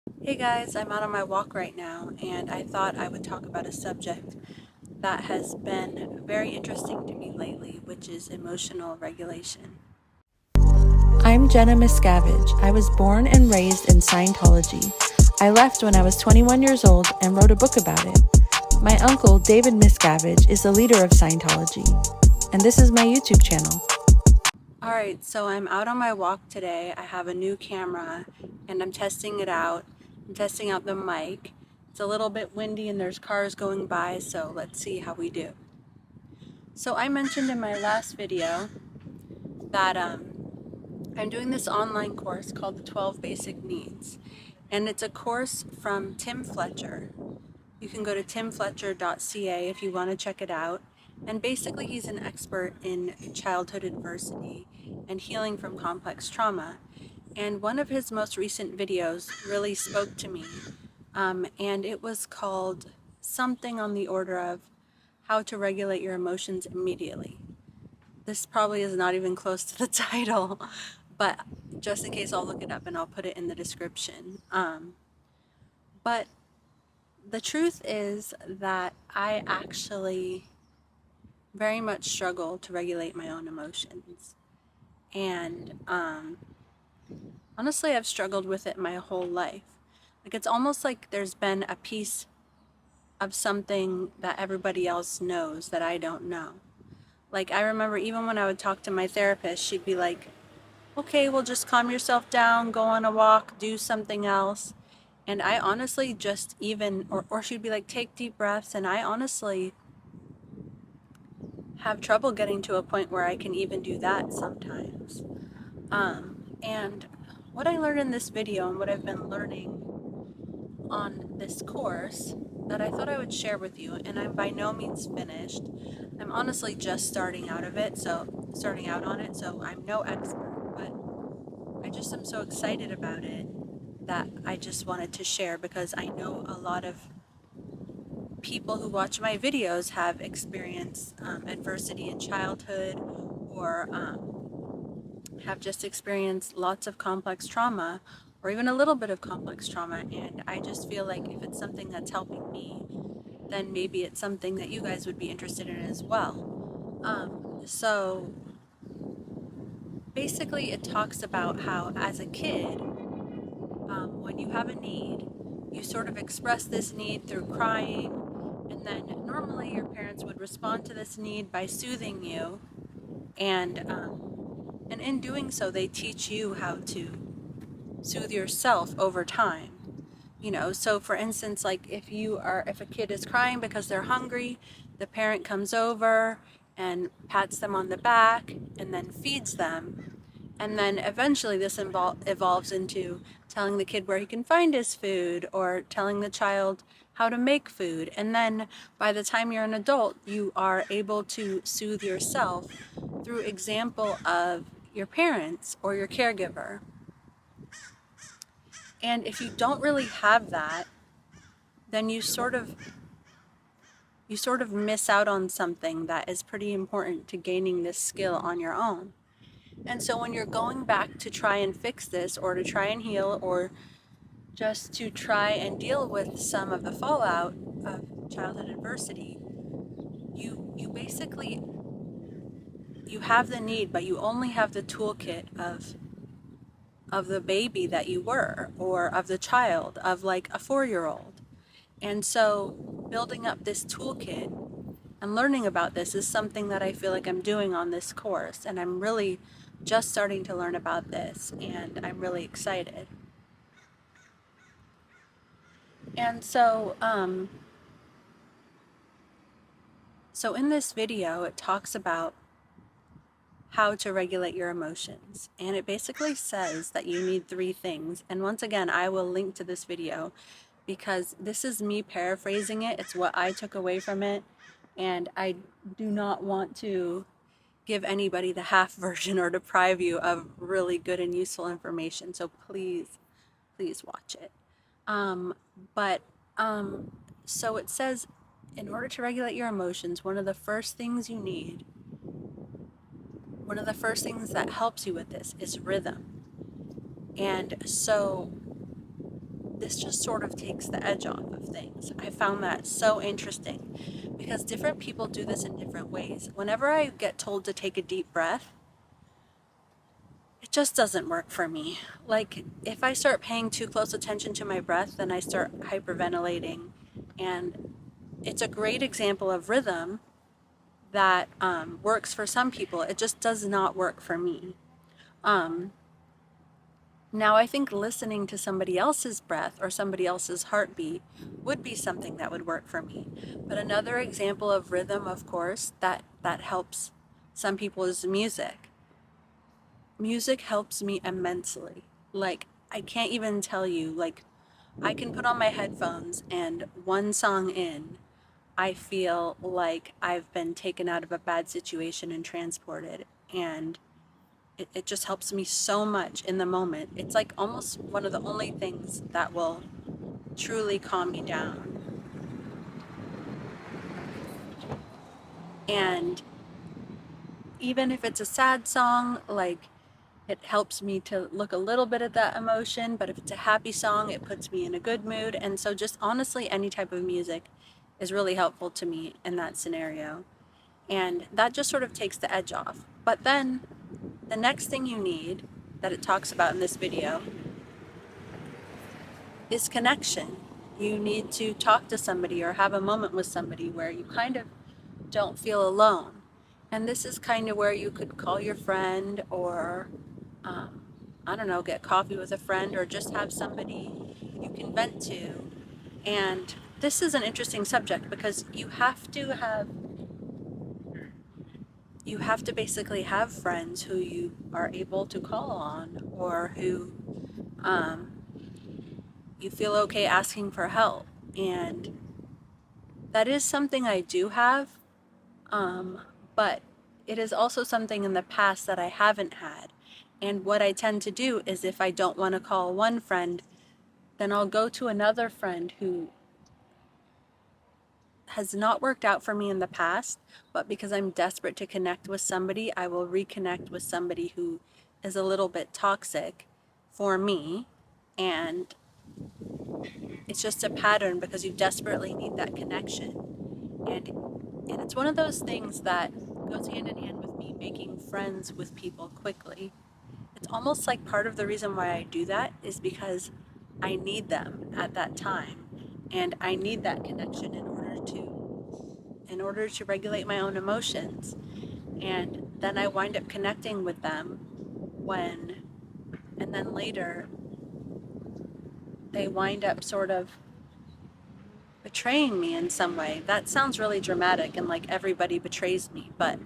Hey guys, I'm out on my walk right now, and I thought I would talk about a subject that has been very interesting to me lately, which is emotional regulation. I'm Jenna Miscavige. I was born and raised in Scientology. I left when I was 21 years old and wrote a book about it. My uncle, David Miscavige, is the leader of Scientology, and this is my YouTube channel. Alright, so I'm out on my walk today. I have a new camera, and I'm testing it out. I'm testing out the mic. It's a little bit windy and there's cars going by, so let's see how we do. So I mentioned in my last video that I'm doing this online course called the 12 Basic Needs, and it's a course from Tim Fletcher. You can go to timfletcher.ca if you want to check it out. And basically, he's an expert in childhood adversity and healing from complex trauma. And one of his most recent videos really spoke to me, and it was called something on the order of how to regulate your emotions immediately. This probably is not even close to the title, but just in case, I'll look it up and I'll put it in the description. But the truth is that I actually very much struggle to regulate my own emotions. And honestly, I've struggled with it my whole life. Like, it's almost like there's been a piece of something that everybody else knows that I don't know. Like, I remember even when I would talk to my therapist, she'd be like, okay, well, just calm yourself down, go on a walk, do something else. And I honestly just even, or she'd be like, take deep breaths. And I honestly have trouble getting to a point where I can even do that sometimes. And what I learned in this video and what I've been learning on this course that I thought I would share with you, and I'm by no means finished. I'm honestly just starting out on it, so I'm no expert, but I just am so excited about it that I just wanted to share because I know a lot of people who watch my videos have experienced adversity in childhood or have just experienced lots of complex trauma or even a little bit of complex trauma. And I just feel like if it's something that's helping me, then maybe it's something that you guys would be interested in as well. So basically, it talks about how as a kid, when you have a need, you sort of express this need through crying, and then normally your parents would respond to this need by soothing you, and in doing so, they teach you how to soothe yourself over time. So for instance, like if a kid is crying because they're hungry, the parent comes over and pats them on the back and then feeds them. And then eventually this evolves into telling the kid where he can find his food or telling the child how to make food. And then by the time you're an adult, you are able to soothe yourself through example of your parents or your caregiver. And if you don't really have that, then you sort of miss out on something that is pretty important to gaining this skill on your own. And so when you're going back to try and fix this or to try and heal or just to try and deal with some of the fallout of childhood adversity, you basically you have the need, but you only have the toolkit of the baby that you were, or of the child, of like a 4-year-old. And so building up this toolkit and learning about this is something that I feel like I'm doing on this course, and I'm really just starting to learn about this, and I'm really excited. And so in this video, it talks about how to regulate your emotions, and it basically says that you need 3 things. And once again, I will link to this video because this is me paraphrasing it. It's what I took away from it, and I do not want to give anybody the half version or deprive you of really good and useful information. So please, please watch it. But so it says, in order to regulate your emotions, one of the first things that helps you with this is rhythm. And so this just sort of takes the edge off of things. I found that so interesting because different people do this in different ways. Whenever I get told to take a deep breath, it just doesn't work for me. Like, if I start paying too close attention to my breath, then I start hyperventilating. And it's a great example of rhythm that works for some people. It just does not work for me. Um, Now, I think listening to somebody else's breath or somebody else's heartbeat would be something that would work for me. But another example of rhythm, of course, that helps some people is music. Music helps me immensely. Like, I can't even tell you, like, I can put on my headphones and one song in, I feel like I've been taken out of a bad situation and transported. And it just helps me so much in the moment. It's like almost one of the only things that will truly calm me down. And even if it's a sad song, like, it helps me to look a little bit at that emotion. But if it's a happy song, it puts me in a good mood. And so just honestly, any type of music is really helpful to me in that scenario. And that just sort of takes the edge off. But then the next thing you need that it talks about in this video is connection. You need to talk to somebody or have a moment with somebody where you kind of don't feel alone. And this is kind of where you could call your friend or, I don't know, get coffee with a friend or just have somebody you can vent to. And this is an interesting subject because you have to basically have friends who you are able to call on or who um, you feel okay asking for help. And that is something I do have, but it is also something in the past that I haven't had. And what I tend to do is if I don't want to call one friend, then I'll go to another friend who has not worked out for me in the past, but because I'm desperate to connect with somebody, I will reconnect with somebody who is a little bit toxic for me. And it's just a pattern because you desperately need that connection. And it's one of those things that goes hand in hand with me making friends with people quickly. It's almost like part of the reason why I do that is because I need them at that time. And I need that connection in order to regulate my own emotions. And then I wind up connecting with them and then later they wind up sort of betraying me in some way. That sounds really dramatic and like everybody betrays me, but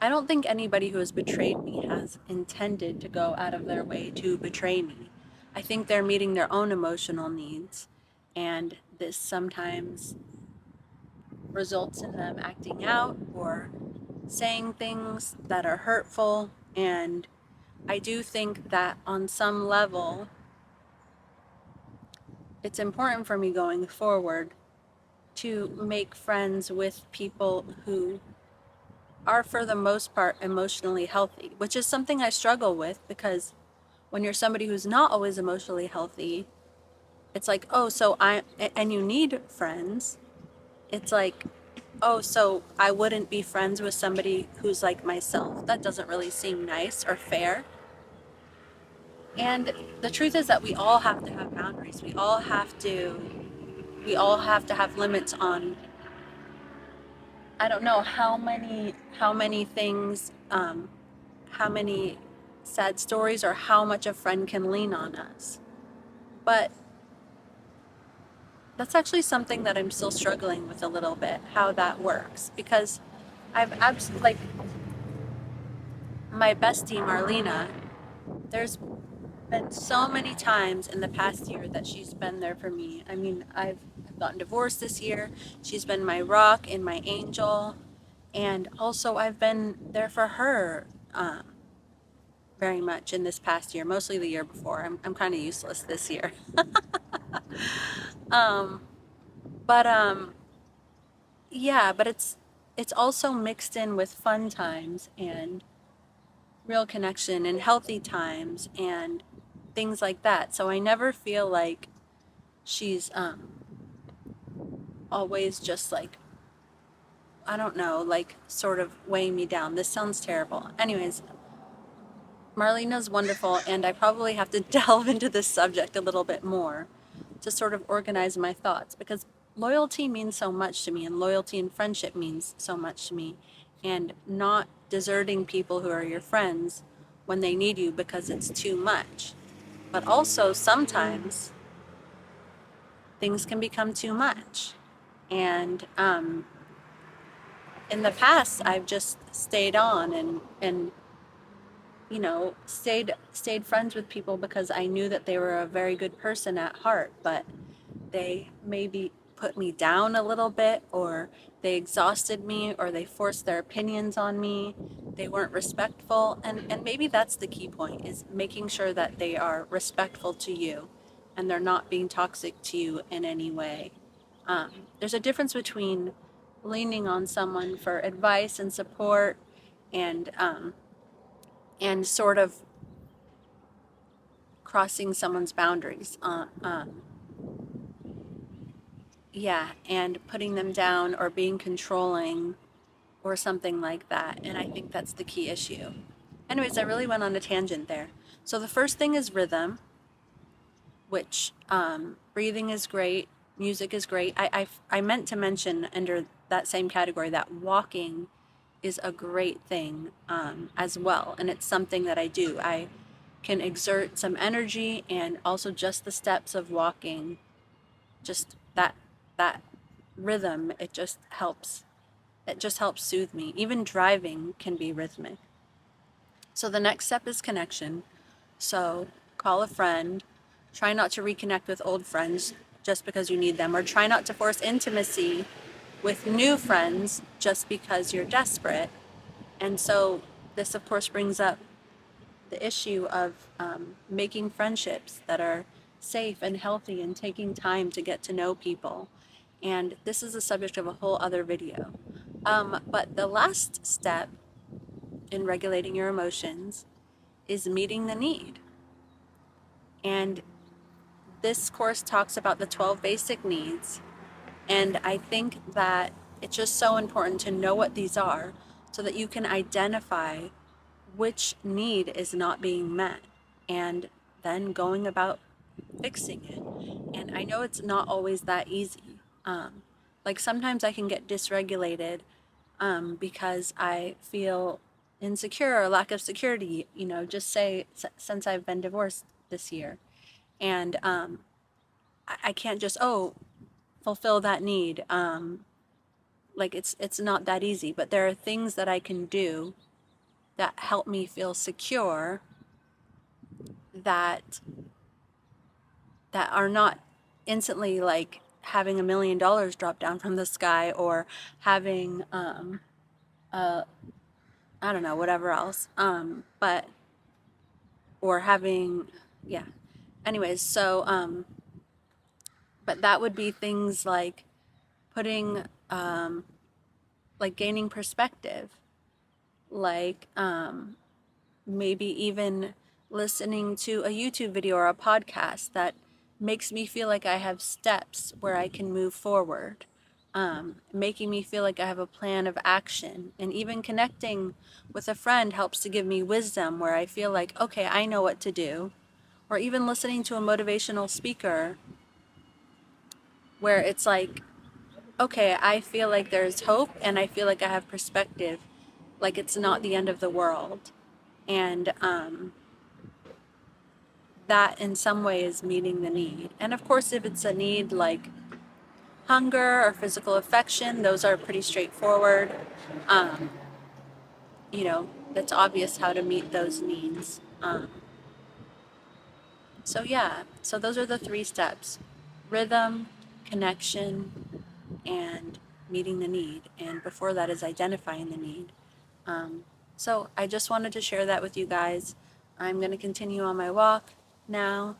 I don't think anybody who has betrayed me has intended to go out of their way to betray me. I think they're meeting their own emotional needs, and this sometimes results in them acting out or saying things that are hurtful. And I do think that on some level, it's important for me going forward to make friends with people who are, for the most part, emotionally healthy, which is something I struggle with because when you're somebody who's not always emotionally healthy, it's like, oh, and you need friends. It's like, oh, so I wouldn't be friends with somebody who's like myself. That doesn't really seem nice or fair. And the truth is that we all have to have boundaries. We all have to have limits on, I don't know how many things, how many sad stories or how much a friend can lean on us. But that's actually something that I'm still struggling with a little bit, how that works. Because I've absolutely, like, my bestie, Marlena, there's been so many times in the past year that she's been there for me. I mean, I've gotten divorced this year. She's been my rock and my angel. And also, I've been there for her very much in this past year, mostly the year before. I'm kind of useless this year. um, but yeah, but it's also mixed in with fun times and real connection and healthy times and things like that. So I never feel like she's always just like, I don't know, like sort of weighing me down. This sounds terrible. Anyways, Marlena's wonderful, and I probably have to delve into this subject a little bit more to sort of organize my thoughts, because loyalty means so much to me, and loyalty and friendship means so much to me, and not deserting people who are your friends when they need you because it's too much. But also sometimes things can become too much. And in the past, I've just stayed on and you know, stayed friends with people because I knew that they were a very good person at heart, but they maybe put me down a little bit, or they exhausted me, or they forced their opinions on me. They weren't respectful, and maybe that's the key point, is making sure that they are respectful to you and they're not being toxic to you in any way. There's a difference between leaning on someone for advice and support and sort of crossing someone's boundaries. Yeah, and putting them down or being controlling or something like that. And I think that's the key issue. Anyways, I really went on a tangent there. So the first thing is rhythm, which breathing is great, music is great. I meant to mention under that same category that walking is a great thing as well. And it's something that I do. I can exert some energy, and also just the steps of walking, just that rhythm, it just helps soothe me. Even driving can be rhythmic. So the next step is connection. So call a friend, try not to reconnect with old friends just because you need them, or try not to force intimacy with new friends just because you're desperate. And so this of course brings up the issue of making friendships that are safe and healthy and taking time to get to know people. And this is the subject of a whole other video. But the last step in regulating your emotions is meeting the need. And this course talks about the 12 basic needs. And I think that it's just so important to know what these are so that you can identify which need is not being met and then going about fixing it. And I know it's not always that easy. Like sometimes I can get dysregulated because I feel insecure or lack of security, you know, just say since I've been divorced this year. And I can't just, fulfill that need. Like it's not that easy, but there are things that I can do that help me feel secure, that are not instantly like having $1 million drop down from the sky, or having I don't know, whatever else, but or having, yeah, anyways. So but that would be things like putting like gaining perspective, like maybe even listening to a YouTube video or a podcast that makes me feel like I have steps where I can move forward, making me feel like I have a plan of action. And even connecting with a friend helps to give me wisdom where I feel like, okay, I know what to do. Or even listening to a motivational speaker where it's like, okay, I feel like there's hope and I feel like I have perspective, like it's not the end of the world. And that in some way is meeting the need. And of course, if it's a need like hunger or physical affection, those are pretty straightforward. Um, you know, that's obvious how to meet those needs. So yeah, so those are the 3 steps: rhythm, connection, and meeting the need. And before that is identifying the need. So I just wanted to share that with you guys. I'm going to continue on my walk now,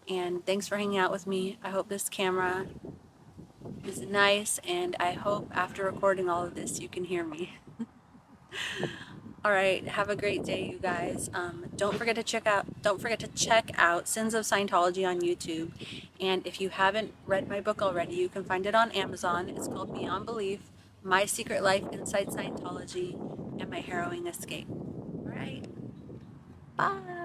and thanks for hanging out with me. I hope this camera is nice, and I hope after recording all of this you can hear me. All right, have a great day, you guys. Don't forget to check out Sins of Scientology on YouTube. And if you haven't read my book already, you can find it on Amazon. It's called Beyond Belief: My Secret Life Inside Scientology and My Harrowing Escape. All right, bye.